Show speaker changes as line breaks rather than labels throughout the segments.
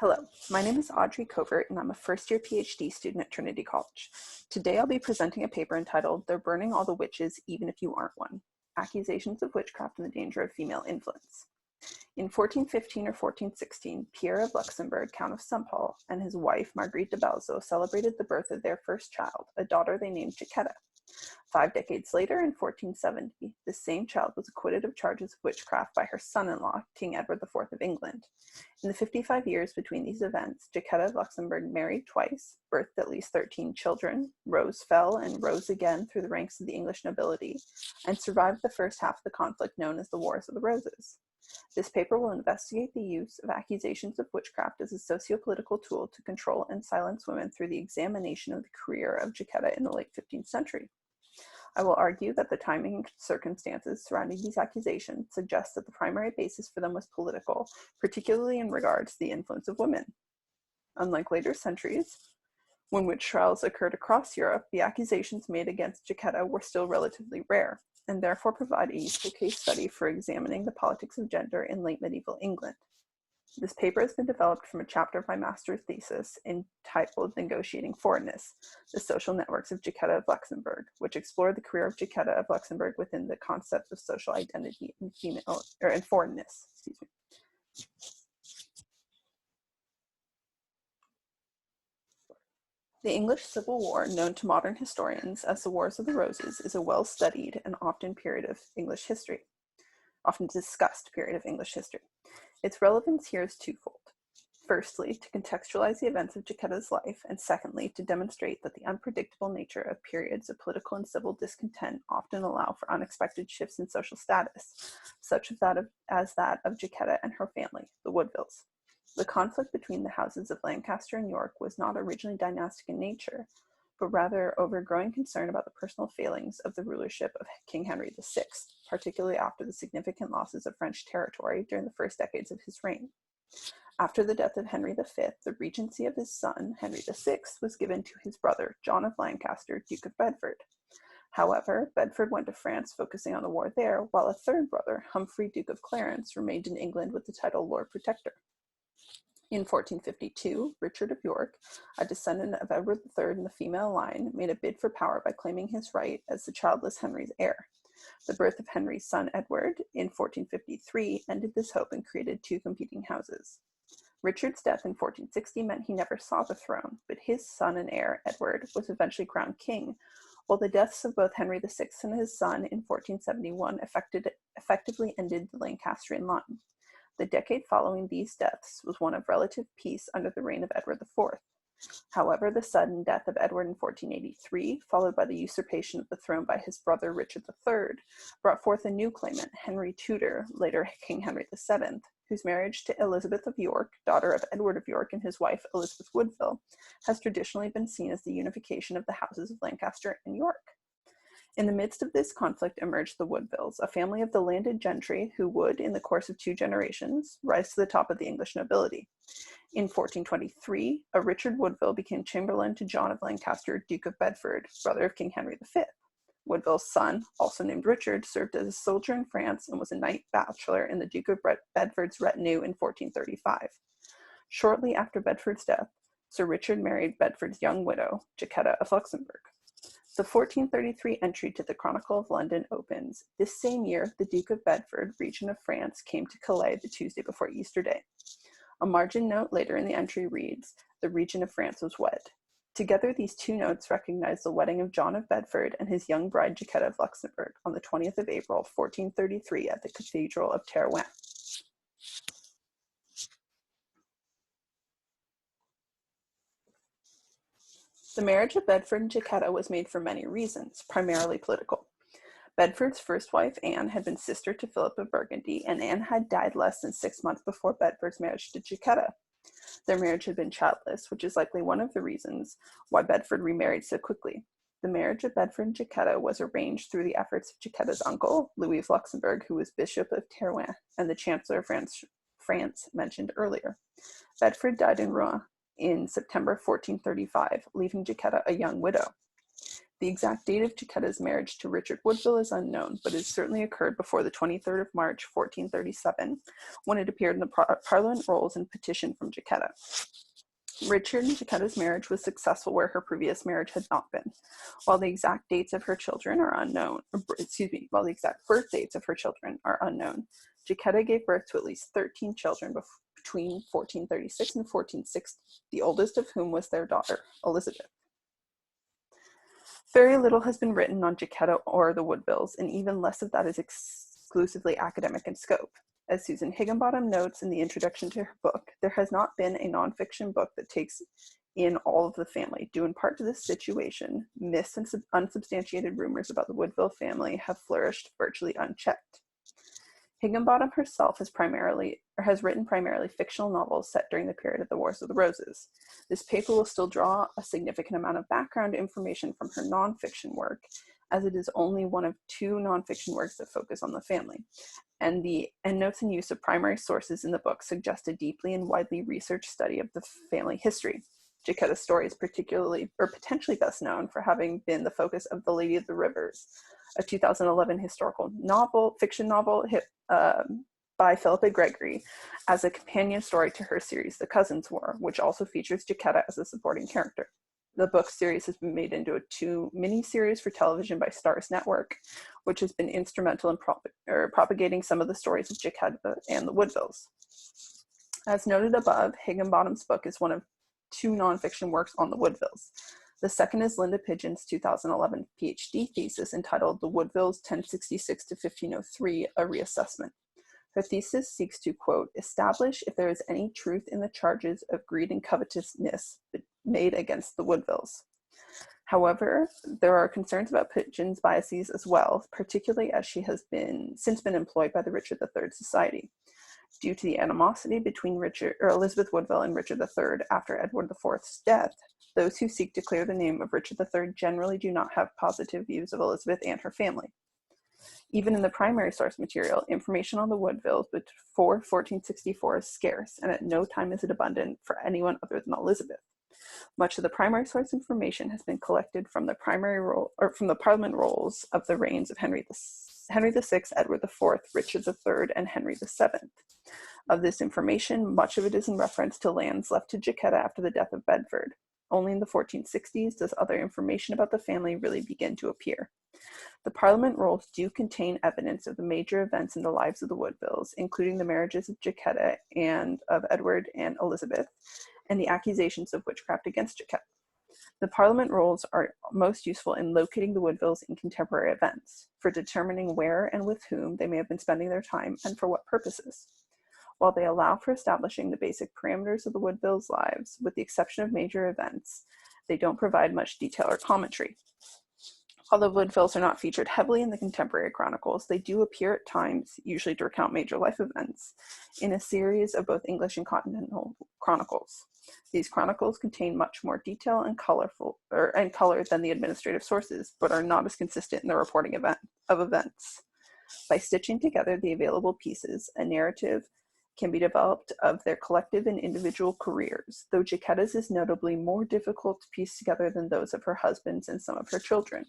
Hello, my name is Audrey Covert and I'm a first-year PhD student at Trinity College. Today I'll be presenting a paper entitled They're Burning All the Witches Even If You Aren't One, Accusations of Witchcraft and the Danger of Female Influence. In 1415 or 1416, Pierre of Luxembourg, Count of Saint-Pol, and his wife Marguerite de Balzo celebrated the birth of their first child, a daughter they named Jacquetta. 5 decades later, in 1470, the same child was acquitted of charges of witchcraft by her son-in-law, King Edward IV of England. In the 55 years between these events, Jacquetta of Luxembourg married twice, birthed at least 13 children, rose, fell, and rose again through the ranks of the English nobility, and survived the first half of the conflict known as the Wars of the Roses. This paper will investigate the use of accusations of witchcraft as a socio-political tool to control and silence women through the examination of the career of Jacquetta in the late 15th century. I will argue that the timing and circumstances surrounding these accusations suggest that the primary basis for them was political, particularly in regards to the influence of women. Unlike later centuries, when witch trials occurred across Europe, the accusations made against Jacquetta were still relatively rare, and therefore provide a useful case study for examining the politics of gender in late medieval England. This paper has been developed from a chapter of my master's thesis entitled Negotiating Foreignness, the Social Networks of Jacquetta of Luxembourg, which explored the career of Jacquetta of Luxembourg within the concept of social identity and foreignness. The English Civil War, known to modern historians as the Wars of the Roses, is a well-studied and often discussed period of English history. Its relevance here is twofold. Firstly, to contextualize the events of Jacquetta's life, and secondly, to demonstrate that the unpredictable nature of periods of political and civil discontent often allow for unexpected shifts in social status, such as that of Jacquetta and her family, the Woodvilles. The conflict between the houses of Lancaster and York was not originally dynastic in nature, but rather over growing concern about the personal failings of the rulership of King Henry VI, particularly after the significant losses of French territory during the first decades of his reign. After the death of Henry V, the regency of his son, Henry VI, was given to his brother, John of Lancaster, Duke of Bedford. However, Bedford went to France focusing on the war there, while a third brother, Humphrey, Duke of Clarence, remained in England with the title Lord Protector. In 1452, Richard of York, a descendant of Edward III in the female line, made a bid for power by claiming his right as the childless Henry's heir. The birth of Henry's son Edward in 1453 ended this hope and created two competing houses. Richard's death in 1460 meant he never saw the throne, but his son and heir, Edward, was eventually crowned king, while the deaths of both Henry VI and his son in 1471 effectively ended the Lancastrian line. The decade following these deaths was one of relative peace under the reign of Edward IV. However, the sudden death of Edward in 1483, followed by the usurpation of the throne by his brother Richard III, brought forth a new claimant, Henry Tudor, later King Henry VII, whose marriage to Elizabeth of York, daughter of Edward of York, and his wife Elizabeth Woodville, has traditionally been seen as the unification of the houses of Lancaster and York. In the midst of this conflict emerged the Woodvilles, a family of the landed gentry who would, in the course of 2 generations, rise to the top of the English nobility. In 1423, a Richard Woodville became chamberlain to John of Lancaster, Duke of Bedford, brother of King Henry V. Woodville's son, also named Richard, served as a soldier in France and was a knight bachelor in the Duke of Bedford's retinue in 1435. Shortly after Bedford's death, Sir Richard married Bedford's young widow, Jacquetta of Luxembourg. The 1433 entry to the Chronicle of London opens, "This same year, the Duke of Bedford, regent of France, came to Calais the Tuesday before Easter Day." A margin note later in the entry reads, "The regent of France was wed." Together, these two notes recognize the wedding of John of Bedford and his young bride Jacquetta of Luxembourg on the 20th of April, 1433 at the Cathedral of Terouanne. The marriage of Bedford and Jacquetta was made for many reasons, primarily political. Bedford's first wife, Anne, had been sister to Philip of Burgundy, and Anne had died less than 6 months before Bedford's marriage to Jacquetta. Their marriage had been childless, which is likely one of the reasons why Bedford remarried so quickly. The marriage of Bedford and Jacquetta was arranged through the efforts of Jacquetta's uncle, Louis of Luxembourg, who was Bishop of Terouanne, and the Chancellor of France mentioned earlier. Bedford died in Rouen in September 1435, leaving Jacquetta a young widow. The exact date of Jacquetta's marriage to Richard Woodville is unknown, but it certainly occurred before the 23rd of March, 1437, when it appeared in the Parliament rolls and petition from Jacquetta. Richard and Jacquetta's marriage was successful where her previous marriage had not been. While the exact dates of her children are unknown, while the exact birth dates of her children are unknown, Jacquetta gave birth to at least 13 children between 1436 and 1460, the oldest of whom was their daughter, Elizabeth. Very little has been written on Jacquetta or the Woodvilles, and even less of that is exclusively academic in scope. As Susan Higginbottom notes in the introduction to her book, there has not been a nonfiction book that takes in all of the family. Due in part to this situation, myths and unsubstantiated rumors about the Woodville family have flourished virtually unchecked. Higginbottom herself has written primarily fictional novels set during the period of the Wars of the Roses. This paper will still draw a significant amount of background information from her nonfiction work, as it is only one of 2 nonfiction works that focus on the family. And the endnotes and use of primary sources in the book suggest a deeply and widely researched study of the family history. Jacquetta's story is potentially best known for having been the focus of The Lady of the Rivers, a 2011 fiction novel by Philippa Gregory as a companion story to her series, The Cousins' War, which also features Jacquetta as a supporting character. The book series has been made into a 2 mini-series for television by Starz Network, which has been instrumental in propagating some of the stories of Jacquetta and the Woodvilles. As noted above, Higginbottom's book is one of 2 nonfiction works on the Woodvilles. The second is Linda Pidgeon's 2011 PhD thesis entitled The Woodvilles 1066 to 1503, A Reassessment. Her thesis seeks to, quote, establish if there is any truth in the charges of greed and covetousness made against the Woodvilles. However, there are concerns about Pidgeon's biases as well, particularly as she has since been employed by the Richard III Society. Due to the animosity between Elizabeth Woodville and Richard III after Edward IV's death, those who seek to clear the name of Richard III generally do not have positive views of Elizabeth and her family. Even in the primary source material, information on the Woodvilles before 1464 is scarce, and at no time is it abundant for anyone other than Elizabeth. Much of the primary source information has been collected from the Parliament rolls of the reigns of Henry VI, Edward IV, Richard III, and Henry VII. Of this information, much of it is in reference to lands left to Jacquetta after the death of Bedford. Only in the 1460s does other information about the family really begin to appear. The Parliament rolls do contain evidence of the major events in the lives of the Woodvilles, including the marriages of Jacquetta and of Edward and Elizabeth, and the accusations of witchcraft against Jacquetta. The Parliament rolls are most useful in locating the Woodvilles in contemporary events, for determining where and with whom they may have been spending their time and for what purposes. While they allow for establishing the basic parameters of the Woodvilles' lives, with the exception of major events, they don't provide much detail or commentary. While the Woodvilles are not featured heavily in the contemporary chronicles, they do appear at times, usually to recount major life events, in a series of both English and continental chronicles. These chronicles contain much more detail and color than the administrative sources, but are not as consistent in the reporting of events. By stitching together the available pieces, a narrative can be developed of their collective and individual careers, though Jacquetta's is notably more difficult to piece together than those of her husbands and some of her children.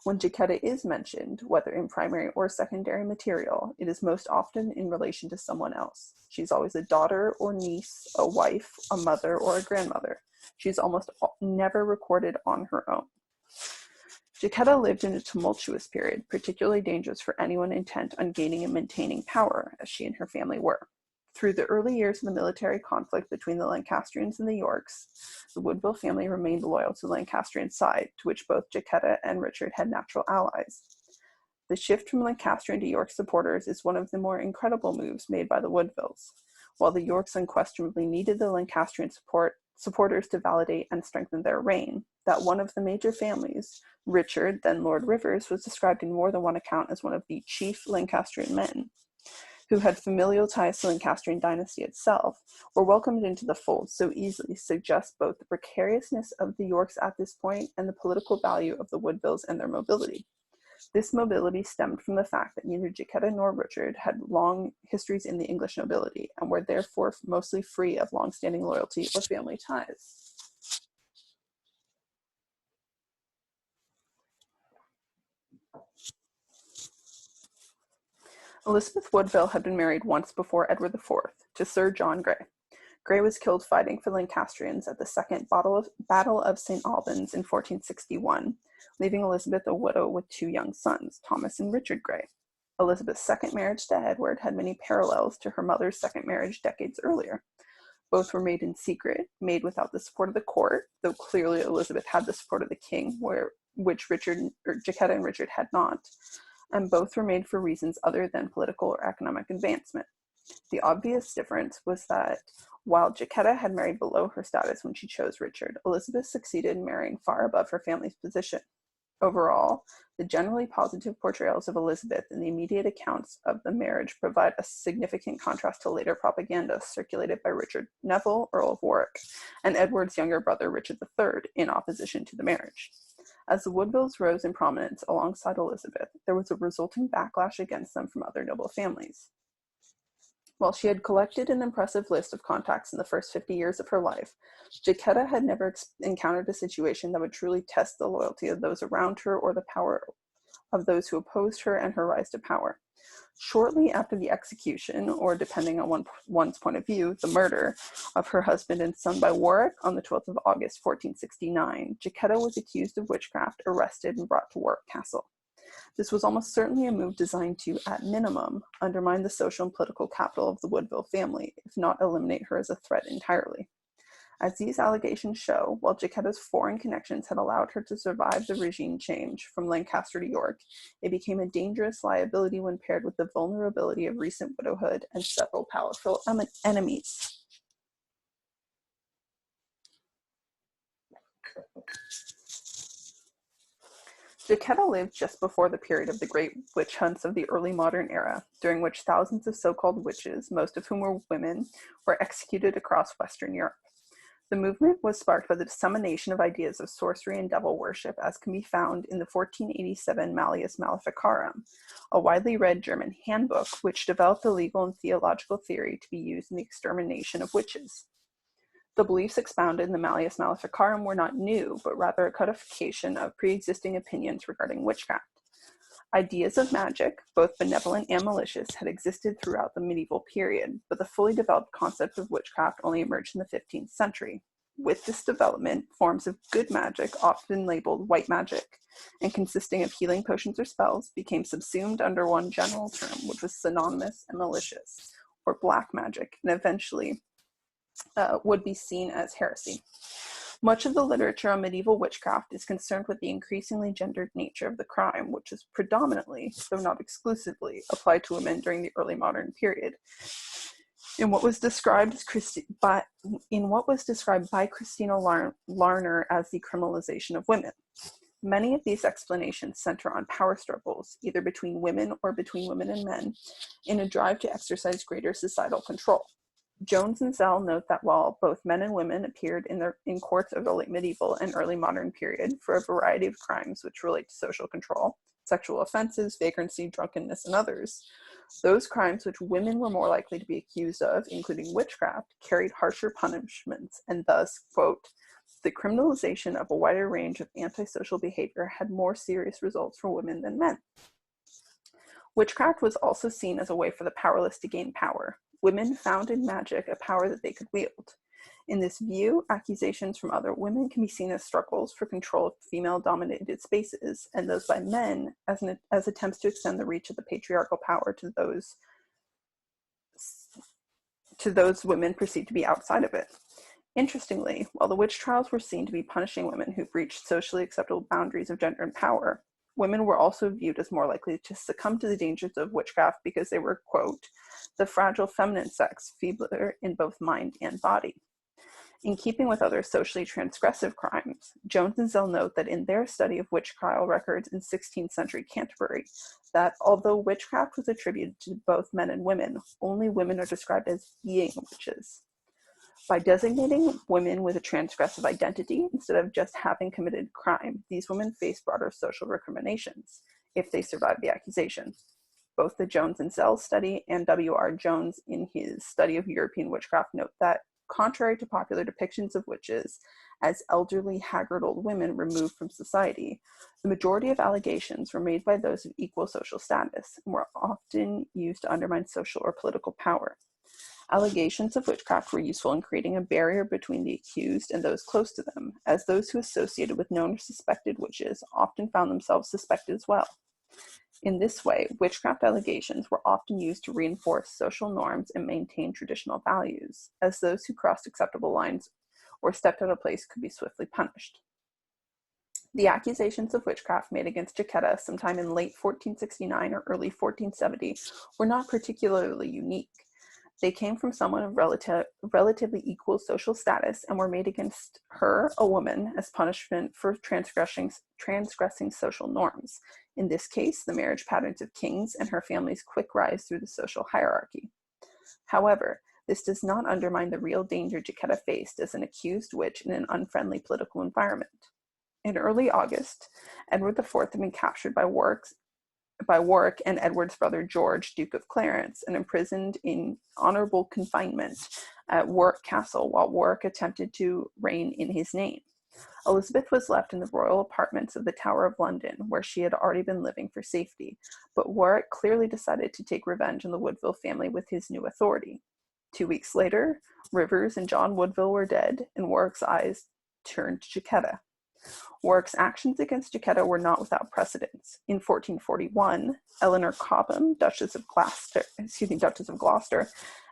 When Jacquetta is mentioned, whether in primary or secondary material, it is most often in relation to someone else. She's always a daughter or niece, a wife, a mother, or a grandmother. She's almost never recorded on her own. Jacquetta lived in a tumultuous period, particularly dangerous for anyone intent on gaining and maintaining power, as she and her family were. Through the early years of the military conflict between the Lancastrians and the Yorks, the Woodville family remained loyal to the Lancastrian side, to which both Jacquetta and Richard had natural allies. The shift from Lancastrian to York supporters is one of the more incredible moves made by the Woodvilles. While the Yorks unquestionably needed the Lancastrian supporters to validate and strengthen their reign, that one of the major families, Richard, then Lord Rivers, was described in more than one account as one of the chief Lancastrian men, who had familial ties to the Lancastrian dynasty itself, were welcomed into the fold so easily suggests both the precariousness of the Yorks at this point and the political value of the Woodvilles and their mobility. This mobility stemmed from the fact that neither Jacquetta nor Richard had long histories in the English nobility and were therefore mostly free of long-standing loyalty or family ties. Elizabeth Woodville had been married once before Edward IV, to Sir John Grey. Grey was killed fighting for Lancastrians at the Second Battle of St. Albans in 1461, leaving Elizabeth a widow with two young sons, Thomas and Richard Grey. Elizabeth's second marriage to Edward had many parallels to her mother's second marriage decades earlier. Both were made in secret, made without the support of the court, though clearly Elizabeth had the support of the king, which Jacquetta and Richard had not, and both were made for reasons other than political or economic advancement. The obvious difference was that while Jacquetta had married below her status when she chose Richard, Elizabeth succeeded in marrying far above her family's position. Overall, the generally positive portrayals of Elizabeth in the immediate accounts of the marriage provide a significant contrast to later propaganda circulated by Richard Neville, Earl of Warwick, and Edward's younger brother Richard III in opposition to the marriage. As the Woodvilles rose in prominence alongside Elizabeth, there was a resulting backlash against them from other noble families. While she had collected an impressive list of contacts in the first 50 years of her life, Jacquetta had never encountered a situation that would truly test the loyalty of those around her or the power of those who opposed her and her rise to power. Shortly after the execution, or depending on one's point of view, the murder of her husband and son by Warwick on the 12th of August, 1469, Jacquetta was accused of witchcraft, arrested, and brought to Warwick Castle. This was almost certainly a move designed to, at minimum, undermine the social and political capital of the Woodville family, if not eliminate her as a threat entirely. As these allegations show, while Jacquetta's foreign connections had allowed her to survive the regime change from Lancaster to York, it became a dangerous liability when paired with the vulnerability of recent widowhood and several powerful enemies. Jacquetta lived just before the period of the great witch hunts of the early modern era, during which thousands of so-called witches, most of whom were women, were executed across Western Europe. The movement was sparked by the dissemination of ideas of sorcery and devil worship, as can be found in the 1487 Malleus Maleficarum, a widely read German handbook which developed a legal and theological theory to be used in the extermination of witches. The beliefs expounded in the Malleus Maleficarum were not new, but rather a codification of pre-existing opinions regarding witchcraft. Ideas of magic, both benevolent and malicious, had existed throughout the medieval period, but the fully developed concept of witchcraft only emerged in the 15th century. With this development, forms of good magic, often labeled white magic, and consisting of healing potions or spells, became subsumed under one general term, which was synonymous and malicious, or black magic, and eventually would be seen as heresy. Much of the literature on medieval witchcraft is concerned with the increasingly gendered nature of the crime, which is predominantly, though not exclusively, applied to women during the early modern period. In what was described by Christina Larner as the criminalization of women. Many of these explanations center on power struggles, either between women or between women and men, in a drive to exercise greater societal control. Jones and Zell note that while both men and women appeared in courts of the late medieval and early modern period for a variety of crimes which relate to social control, sexual offenses, vagrancy, drunkenness, and others, those crimes which women were more likely to be accused of, including witchcraft, carried harsher punishments, and thus, quote, the criminalization of a wider range of antisocial behavior had more serious results for women than men. Witchcraft was also seen as a way for the powerless to gain power. Women found in magic a power that they could wield. In this view, accusations from other women can be seen as struggles for control of female-dominated spaces, and those by men as attempts to extend the reach of the patriarchal power to those women perceived to be outside of it. Interestingly, while the witch trials were seen to be punishing women who breached socially acceptable boundaries of gender and power, women were also viewed as more likely to succumb to the dangers of witchcraft because they were, quote, the fragile feminine sex, feebler in both mind and body. In keeping with other socially transgressive crimes, Jones and Zell note that in their study of witch trial records in 16th century Canterbury, that although witchcraft was attributed to both men and women, only women are described as being witches. By designating women with a transgressive identity instead of just having committed crime, these women face broader social recriminations if they survive the accusation. Both the Jones and Zell study and W.R. Jones in his study of European witchcraft note that, Contrary to popular depictions of witches as elderly, haggard old women removed from society, the majority of allegations were made by those of equal social status and were often used to undermine social or political power. Allegations of witchcraft were useful in creating a barrier between the accused and those close to them, as those who associated with known or suspected witches often found themselves suspected as well. In this way, witchcraft allegations were often used to reinforce social norms and maintain traditional values, as those who crossed acceptable lines or stepped out of place could be swiftly punished. The accusations of witchcraft made against Jacquetta sometime in late 1469 or early 1470 were not particularly unique. They came from someone of relatively equal social status and were made against her, a woman, as punishment for transgressing social norms. In this case, the marriage patterns of kings and her family's quick rise through the social hierarchy. However, this does not undermine the real danger Jacquetta faced as an accused witch in an unfriendly political environment. In early August, Edward IV had been captured by Warwick and Edward's brother George, Duke of Clarence, and imprisoned in honorable confinement at Warwick Castle while Warwick attempted to reign in his name. Elizabeth was left in the royal apartments of the Tower of London, where she had already been living for safety, but Warwick clearly decided to take revenge on the Woodville family with his new authority. 2 weeks later, Rivers and John Woodville were dead, and Warwick's eyes turned to Jacquetta. Warwick's actions against Jacquetta were not without precedence. In 1441, Eleanor Cobham, Duchess of Gloucester,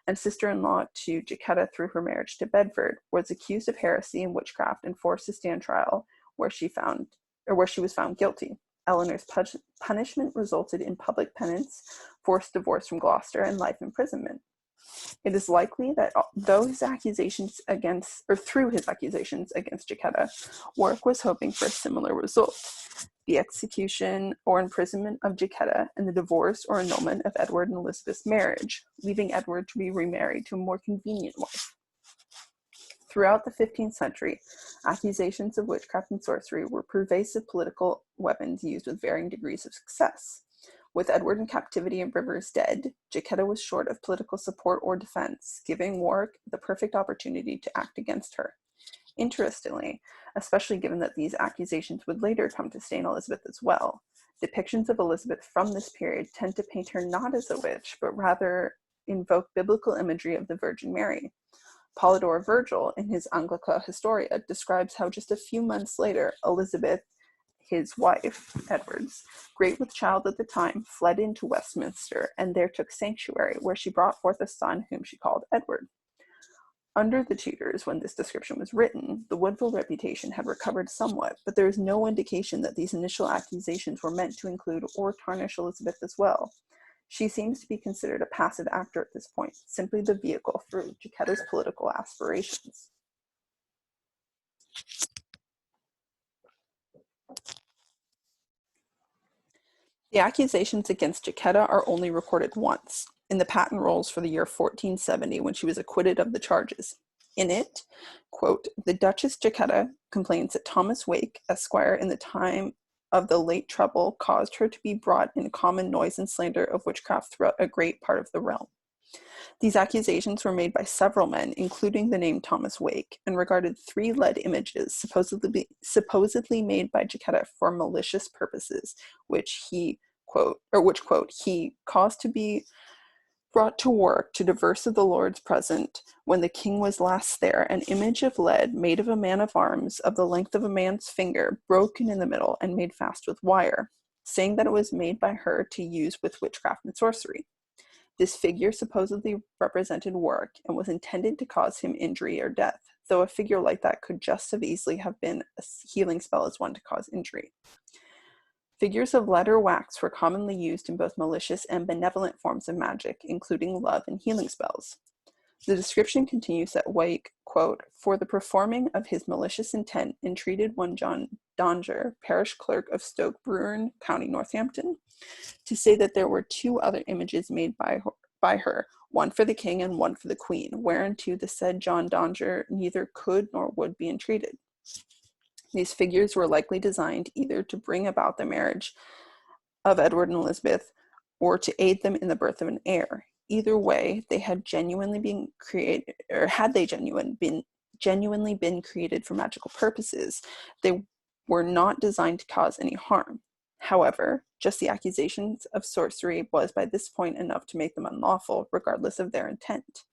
and sister-in-law to Jacquetta through her marriage to Bedford, was accused of heresy and witchcraft and forced to stand trial, where she was found guilty. Eleanor's punishment resulted in public penance, forced divorce from Gloucester, and life imprisonment. It is likely that through his accusations against Jacquetta, Warwick was hoping for a similar result: the execution or imprisonment of Jacquetta and the divorce or annulment of Edward and Elizabeth's marriage, leaving Edward to be remarried to a more convenient wife. Throughout the 15th century, accusations of witchcraft and sorcery were pervasive political weapons used with varying degrees of success. With Edward in captivity and Rivers dead, Jacquetta was short of political support or defense, giving Warwick the perfect opportunity to act against her. Interestingly, especially given that these accusations would later come to stain Elizabeth as well, depictions of Elizabeth from this period tend to paint her not as a witch, but rather invoke biblical imagery of the Virgin Mary. Polydore Virgil, in his Anglica Historia, describes how just a few months later, Elizabeth, his wife, Edward's, great with child at the time, fled into Westminster and there took sanctuary, where she brought forth a son whom she called Edward. Under the Tudors, when this description was written, the Woodville reputation had recovered somewhat, but there is no indication that these initial accusations were meant to include or tarnish Elizabeth as well. She seems to be considered a passive actor at this point, simply the vehicle for Jacquetta's political aspirations. The accusations against Jacquetta are only recorded once, in the patent rolls for the year 1470, when she was acquitted of the charges. In it, quote, "The Duchess Jacquetta complains that Thomas Wake, Esquire, in the time of the late trouble, caused her to be brought in common noise and slander of witchcraft throughout a great part of the realm." These accusations were made by several men, including the name Thomas Wake, and regarded 3 lead images supposedly made by Jacquetta for malicious purposes, which he caused to be brought to work to divers of the lords present when the king was last there, an image of lead made of a man of arms of the length of a man's finger, broken in the middle and made fast with wire, saying that it was made by her to use with witchcraft and sorcery. This figure supposedly represented Warwick and was intended to cause him injury or death, though a figure like that could just as easily have been a healing spell as one to cause injury. Figures of lead or wax were commonly used in both malicious and benevolent forms of magic, including love and healing spells. The description continues that Wake, quote, "for the performing of his malicious intent, entreated one John Donger, parish clerk of Stoke Bruern, County Northampton, to say that there were 2 other images made by her, one for the king and one for the queen, whereunto the said John Donger neither could nor would be entreated." These figures were likely designed either to bring about the marriage of Edward and Elizabeth or to aid them in the birth of an heir. Either way, they had genuinely been created genuinely been created for magical purposes, they were not designed to cause any harm. However, just the accusations of sorcery was by this point enough to make them unlawful, regardless of their intent.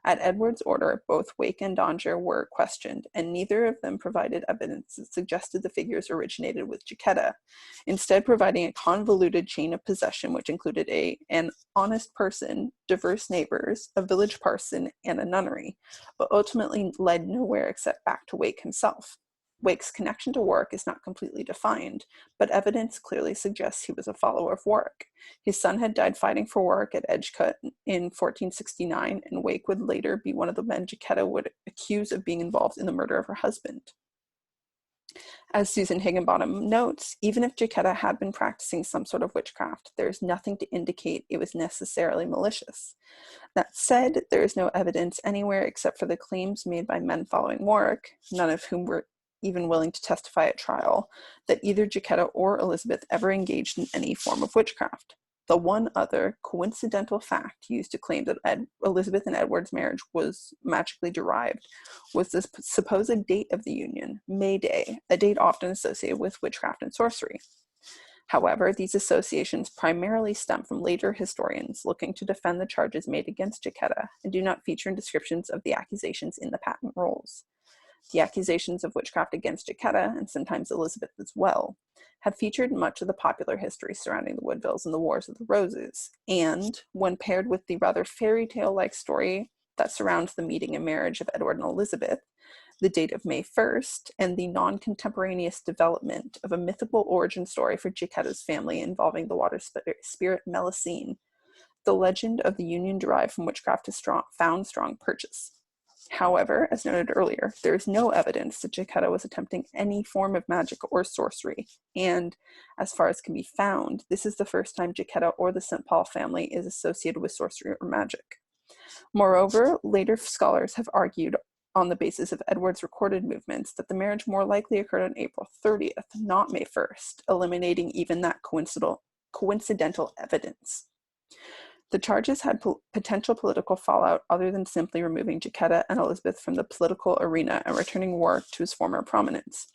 At Edward's order, both Wake and Donger were questioned, and neither of them provided evidence that suggested the figures originated with Jacquetta, instead providing a convoluted chain of possession which included an honest person, diverse neighbors, a village parson, and a nunnery, but ultimately led nowhere except back to Wake himself. Wake's connection to Warwick is not completely defined, but evidence clearly suggests he was a follower of Warwick. His son had died fighting for Warwick at Edgecote in 1469, and Wake would later be one of the men Jacquetta would accuse of being involved in the murder of her husband. As Susan Higginbottom notes, even if Jacquetta had been practicing some sort of witchcraft, there is nothing to indicate it was necessarily malicious. That said, there is no evidence anywhere except for the claims made by men following Warwick, none of whom were even willing to testify at trial, that either Jacquetta or Elizabeth ever engaged in any form of witchcraft. The one other coincidental fact used to claim that Elizabeth and Edward's marriage was magically derived was the supposed date of the union, May Day, a date often associated with witchcraft and sorcery. However, these associations primarily stem from later historians looking to defend the charges made against Jacquetta and do not feature in descriptions of the accusations in the patent rolls. The accusations of witchcraft against Jacquetta, and sometimes Elizabeth as well, have featured much of the popular history surrounding the Woodvilles and the Wars of the Roses, and, when paired with the rather fairy tale-like story that surrounds the meeting and marriage of Edward and Elizabeth, the date of May 1st, and the non-contemporaneous development of a mythical origin story for Jacquetta's family involving the water spirit Melusine, the legend of the union derived from witchcraft has found strong purchase. However, as noted earlier, there is no evidence that Jacquetta was attempting any form of magic or sorcery, and, as far as can be found, this is the first time Jacquetta or the St. Paul family is associated with sorcery or magic. Moreover, later scholars have argued, on the basis of Edward's recorded movements, that the marriage more likely occurred on April 30th, not May 1st, eliminating even that coincidental evidence. The charges had potential political fallout other than simply removing Jacquetta and Elizabeth from the political arena and returning Warwick to his former prominence.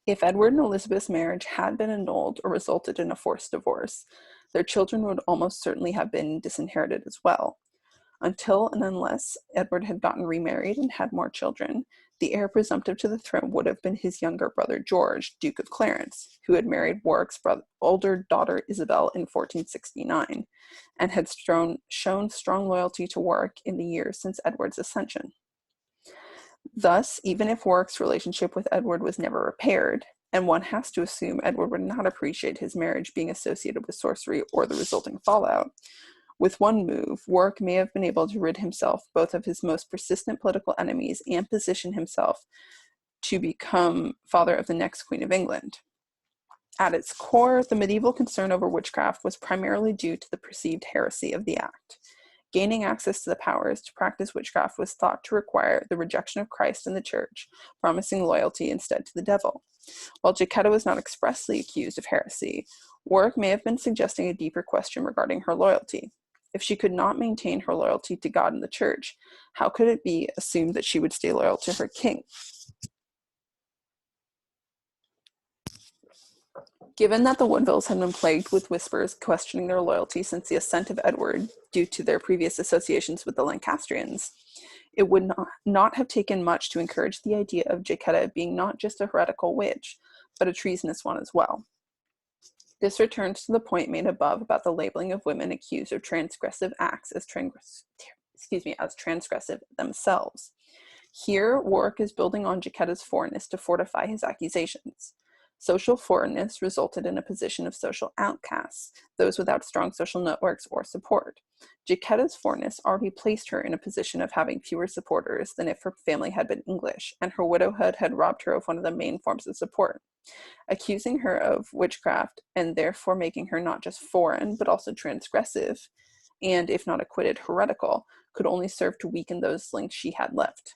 If Edward and Elizabeth's marriage had been annulled or resulted in a forced divorce, their children would almost certainly have been disinherited as well. Until and unless Edward had gotten remarried and had more children, the heir presumptive to the throne would have been his younger brother George, Duke of Clarence, who had married Warwick's older daughter Isabel in 1469, and had shown strong loyalty to Warwick in the years since Edward's accession. Thus, even if Warwick's relationship with Edward was never repaired, and one has to assume Edward would not appreciate his marriage being associated with sorcery or the resulting fallout, with one move, Warwick may have been able to rid himself both of his most persistent political enemies and position himself to become father of the next Queen of England. At its core, the medieval concern over witchcraft was primarily due to the perceived heresy of the act. Gaining access to the powers to practice witchcraft was thought to require the rejection of Christ and the Church, promising loyalty instead to the devil. While Jacquetta was not expressly accused of heresy, Warwick may have been suggesting a deeper question regarding her loyalty. If she could not maintain her loyalty to God and the Church, how could it be assumed that she would stay loyal to her king? Given that the Woodvilles had been plagued with whispers questioning their loyalty since the ascent of Edward due to their previous associations with the Lancastrians, it would not have taken much to encourage the idea of Jacquetta being not just a heretical witch, but a treasonous one as well. This returns to the point made above about the labeling of women accused of transgressive acts as transgressive themselves. Here, Warwick is building on Jacquetta's foreignness to fortify his accusations. Social foreignness resulted in a position of social outcasts, those without strong social networks or support. Jacquetta's foreignness already placed her in a position of having fewer supporters than if her family had been English, and her widowhood had robbed her of one of the main forms of support. Accusing her of witchcraft, and therefore making her not just foreign, but also transgressive, and, if not acquitted, heretical, could only serve to weaken those links she had left.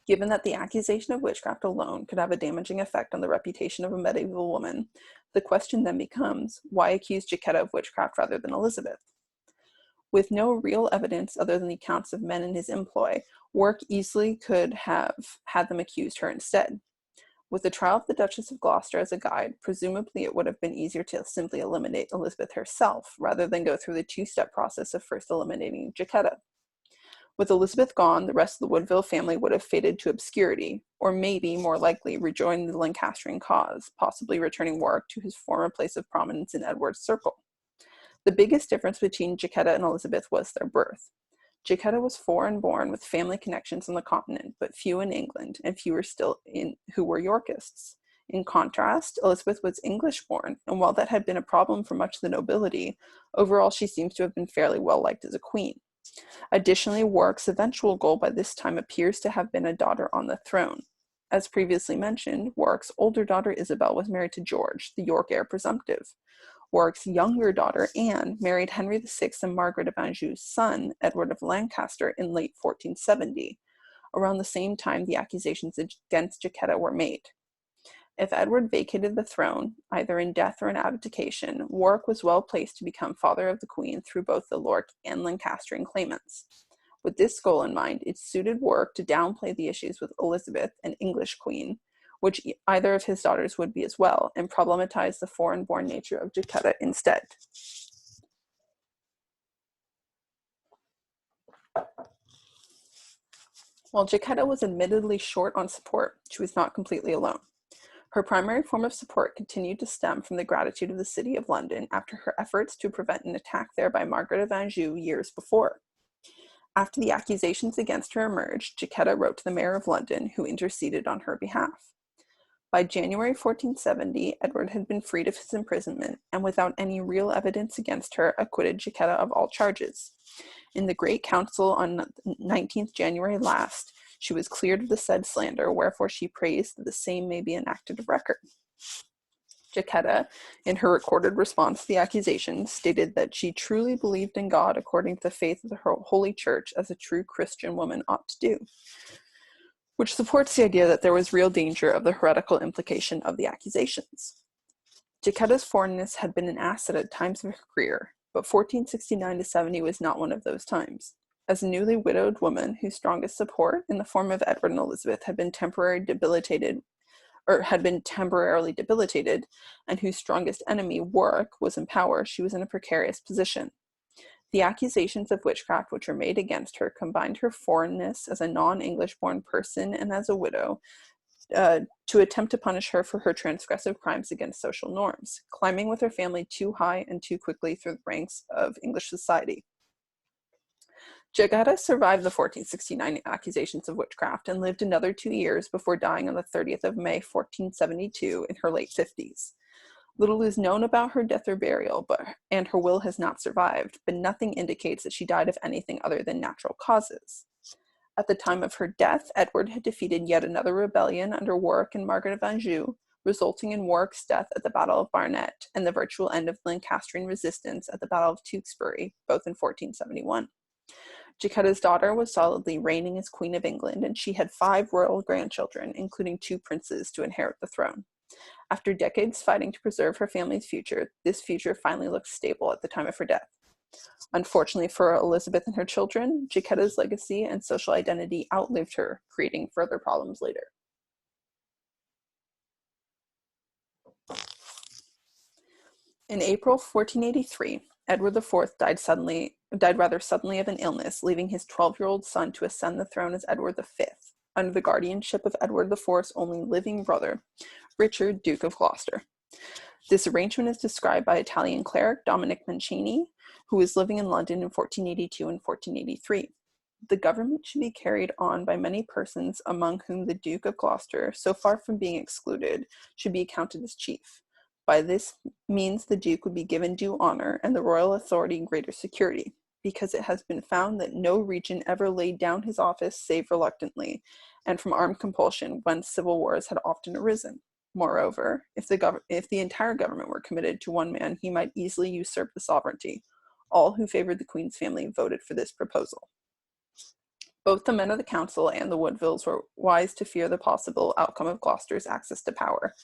Given that the accusation of witchcraft alone could have a damaging effect on the reputation of a medieval woman, the question then becomes, why accuse Jacquetta of witchcraft rather than Elizabeth? With no real evidence other than the accounts of men in his employ, Warwick easily could have had them accused her instead. With the trial of the Duchess of Gloucester as a guide, presumably it would have been easier to simply eliminate Elizabeth herself, rather than go through the two-step process of first eliminating Jacquetta. With Elizabeth gone, the rest of the Woodville family would have faded to obscurity, or maybe, more likely, rejoined the Lancastrian cause, possibly returning Warwick to his former place of prominence in Edward's circle. The biggest difference between Jacquetta and Elizabeth was their birth. Jacquetta was foreign-born with family connections on the continent, but few in England, and fewer still who were Yorkists. In contrast, Elizabeth was English-born, and while that had been a problem for much of the nobility, overall she seems to have been fairly well-liked as a queen. Additionally, Warwick's eventual goal by this time appears to have been a daughter on the throne. As previously mentioned, Warwick's older daughter Isabel was married to George, the York heir presumptive. Warwick's younger daughter, Anne, married Henry VI and Margaret of Anjou's son, Edward of Lancaster, in late 1470. Around the same time, the accusations against Jacquetta were made. If Edward vacated the throne, either in death or in abdication, Warwick was well placed to become father of the Queen through both the York and Lancastrian claimants. With this goal in mind, it suited Warwick to downplay the issues with Elizabeth, an English queen, which either of his daughters would be as well, and problematize the foreign-born nature of Jacquetta instead. While Jacquetta was admittedly short on support, she was not completely alone. Her primary form of support continued to stem from the gratitude of the City of London after her efforts to prevent an attack there by Margaret of Anjou years before. After the accusations against her emerged, Jacquetta wrote to the Mayor of London, who interceded on her behalf. By January 1470, Edward had been freed of his imprisonment, and without any real evidence against her, acquitted Jacquetta of all charges. In the Great Council on 19th January last, she was cleared of the said slander, wherefore she prays that the same may be enacted of record. Jacquetta, in her recorded response to the accusations, stated that she truly believed in God according to the faith of the Holy Church as a true Christian woman ought to do, which supports the idea that there was real danger of the heretical implication of the accusations. Jacquetta's foreignness had been an asset at times of her career, but 1469 to 70 was not one of those times. As a newly widowed woman whose strongest support, in the form of Edward and Elizabeth, had been temporarily debilitated, and whose strongest enemy, Warwick, was in power, she was in a precarious position. The accusations of witchcraft which were made against her combined her foreignness as a non-English-born person and as a widow to attempt to punish her for her transgressive crimes against social norms, climbing with her family too high and too quickly through the ranks of English society. Jacquetta survived the 1469 accusations of witchcraft and lived another 2 years before dying on the 30th of May, 1472, in her late 50s. Little is known about her death or burial, and her will has not survived, but nothing indicates that she died of anything other than natural causes. At the time of her death, Edward had defeated yet another rebellion under Warwick and Margaret of Anjou, resulting in Warwick's death at the Battle of Barnet and the virtual end of the Lancastrian resistance at the Battle of Tewkesbury, both in 1471. Jacquetta's daughter was solidly reigning as Queen of England, and she had 5 royal grandchildren, including 2 princes, to inherit the throne. After decades fighting to preserve her family's future, this future finally looked stable at the time of her death. Unfortunately for Elizabeth and her children, Jacquetta's legacy and social identity outlived her, creating further problems later. In April 1483, Edward IV died rather suddenly of an illness, leaving his 12-year-old son to ascend the throne as Edward V, under the guardianship of Edward IV's only living brother, Richard, Duke of Gloucester. This arrangement is described by Italian cleric Dominic Mancini, who was living in London in 1482 and 1483. The government should be carried on by many persons, among whom the Duke of Gloucester, so far from being excluded, should be accounted as chief. By this means the Duke would be given due honor and the royal authority greater security, because it has been found that no regent ever laid down his office save reluctantly, and from armed compulsion, when civil wars had often arisen. Moreover, if the entire government were committed to one man, he might easily usurp the sovereignty. All who favored the Queen's family voted for this proposal. Both the men of the council and the Woodvilles were wise to fear the possible outcome of Gloucester's access to power,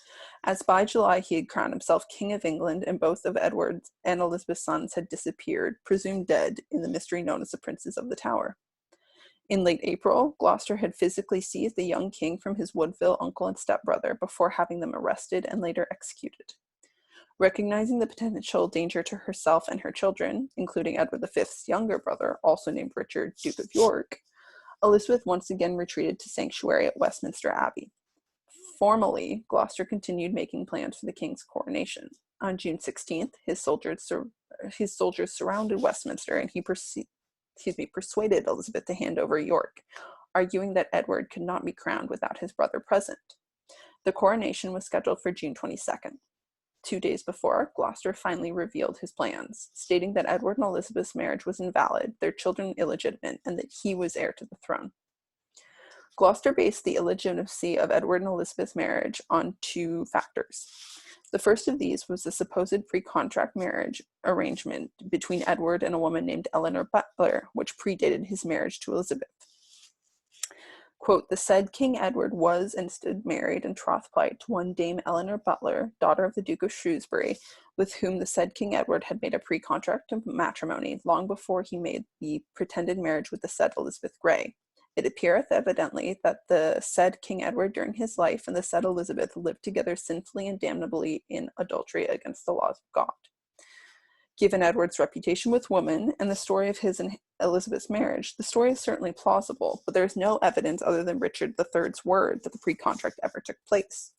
as by July he had crowned himself King of England, and both of Edward's and Elizabeth's sons had disappeared, presumed dead, in the mystery known as the Princes of the Tower. In late April, Gloucester had physically seized the young king from his Woodville uncle and stepbrother before having them arrested and later executed. Recognizing the potential danger to herself and her children, including Edward V's younger brother, also named Richard, Duke of York, Elizabeth once again retreated to sanctuary at Westminster Abbey. Formally, Gloucester continued making plans for the king's coronation. On June 16th, his soldiers surrounded Westminster, and he persuaded Elizabeth to hand over York, arguing that Edward could not be crowned without his brother present. The coronation was scheduled for June 22nd. 2 days before, Gloucester finally revealed his plans, stating that Edward and Elizabeth's marriage was invalid, their children illegitimate, and that he was heir to the throne. Gloucester based the illegitimacy of Edward and Elizabeth's marriage on 2 factors. The first of these was the supposed pre-contract marriage arrangement between Edward and a woman named Eleanor Butler, which predated his marriage to Elizabeth. Quote, the said King Edward was and stood married and troth-plight to one Dame Eleanor Butler, daughter of the Duke of Shrewsbury, with whom the said King Edward had made a pre-contract of matrimony long before he made the pretended marriage with the said Elizabeth Grey. It appeareth evidently that the said King Edward during his life and the said Elizabeth lived together sinfully and damnably in adultery against the laws of God. Given Edward's reputation with women and the story of his and Elizabeth's marriage, the story is certainly plausible, but there is no evidence other than Richard III's word that the pre-contract ever took place.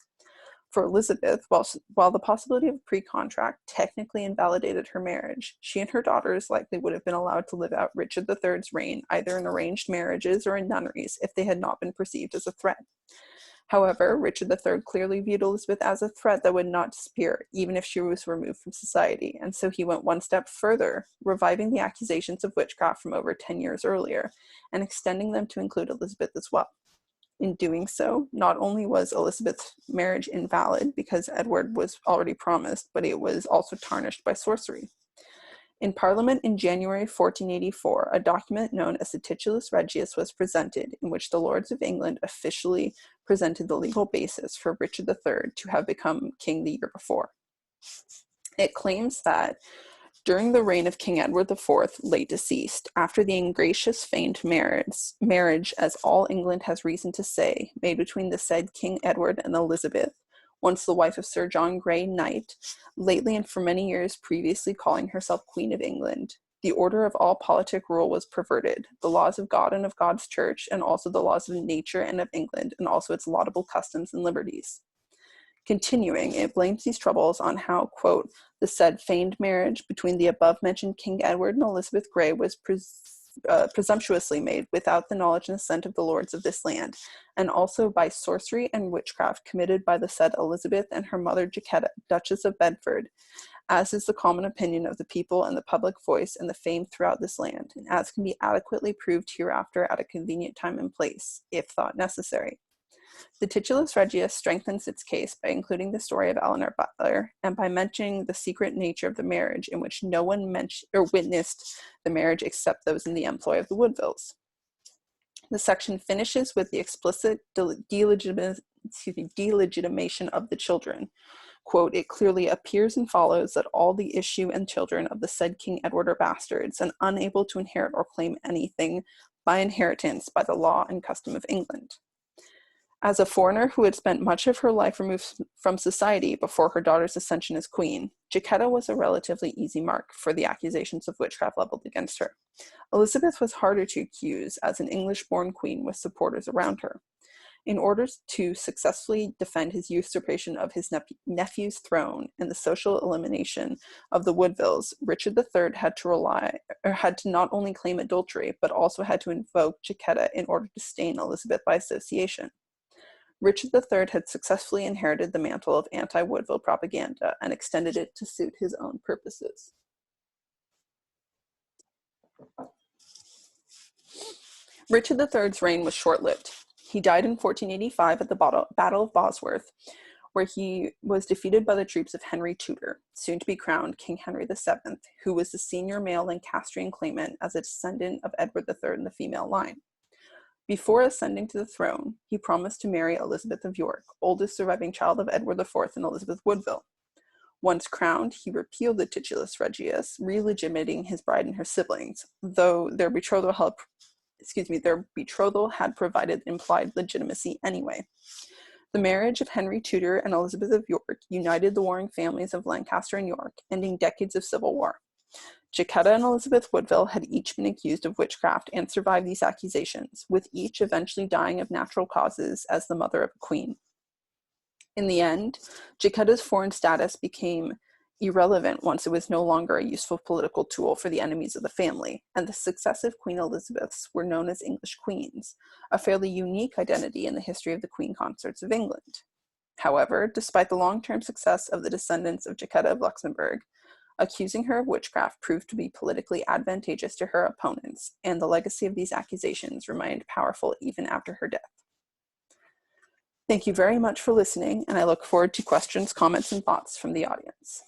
For Elizabeth, while the possibility of pre-contract technically invalidated her marriage, she and her daughters likely would have been allowed to live out Richard III's reign either in arranged marriages or in nunneries if they had not been perceived as a threat. However, Richard III clearly viewed Elizabeth as a threat that would not disappear, even if she was removed from society, and so he went one step further, reviving the accusations of witchcraft from over 10 years earlier, and extending them to include Elizabeth as well. In doing so, not only was Elizabeth's marriage invalid because Edward was already promised, but it was also tarnished by sorcery. In Parliament in January 1484, a document known as the Titulus Regius was presented, in which the Lords of England officially presented the legal basis for Richard III to have become king the year before. It claims that during the reign of King Edward IV, late deceased, after the ingracious feigned marriage, as all England has reason to say, made between the said King Edward and Elizabeth, once the wife of Sir John Grey, Knight, lately and for many years previously calling herself Queen of England, the order of all politic rule was perverted, the laws of God and of God's church, and also the laws of nature and of England, and also its laudable customs and liberties. Continuing, it blames these troubles on how, quote, the said feigned marriage between the above-mentioned King Edward and Elizabeth Grey was presumptuously made without the knowledge and assent of the lords of this land, and also by sorcery and witchcraft committed by the said Elizabeth and her mother Jacquetta, Duchess of Bedford, as is the common opinion of the people and the public voice and the fame throughout this land, and as can be adequately proved hereafter at a convenient time and place, if thought necessary. The Titulus Regius strengthens its case by including the story of Eleanor Butler and by mentioning the secret nature of the marriage in which no one witnessed the marriage except those in the employ of the Woodvilles. The section finishes with the explicit delegitimation of the children. Quote, it clearly appears and follows that all the issue and children of the said King Edward are bastards and unable to inherit or claim anything by inheritance by the law and custom of England. As a foreigner who had spent much of her life removed from society before her daughter's ascension as queen, Jacquetta was a relatively easy mark for the accusations of witchcraft leveled against her. Elizabeth was harder to accuse, as an English-born queen with supporters around her. In order to successfully defend his usurpation of his nephew's throne and the social elimination of the Woodvilles, Richard III had to not only claim adultery, but also had to invoke Jacquetta in order to stain Elizabeth by association. Richard III had successfully inherited the mantle of anti-Woodville propaganda and extended it to suit his own purposes. Richard III's reign was short-lived. He died in 1485 at the Battle of Bosworth, where he was defeated by the troops of Henry Tudor, soon to be crowned King Henry VII, who was the senior male Lancastrian claimant as a descendant of Edward III in the female line. Before ascending to the throne, he promised to marry Elizabeth of York, oldest surviving child of Edward IV and Elizabeth Woodville. Once crowned, he repealed the Titulus Regius, re-legitimating his bride and her siblings, though their betrothal had provided implied legitimacy anyway. The marriage of Henry Tudor and Elizabeth of York united the warring families of Lancaster and York, ending decades of civil war. Jacquetta and Elizabeth Woodville had each been accused of witchcraft and survived these accusations, with each eventually dying of natural causes as the mother of a queen. In the end, Jacquetta's foreign status became irrelevant once it was no longer a useful political tool for the enemies of the family, and the successive Queen Elizabeths were known as English queens, a fairly unique identity in the history of the queen consorts of England. However, despite the long-term success of the descendants of Jacquetta of Luxembourg, accusing her of witchcraft proved to be politically advantageous to her opponents, and the legacy of these accusations remained powerful even after her death. Thank you very much for listening, and I look forward to questions, comments, and thoughts from the audience.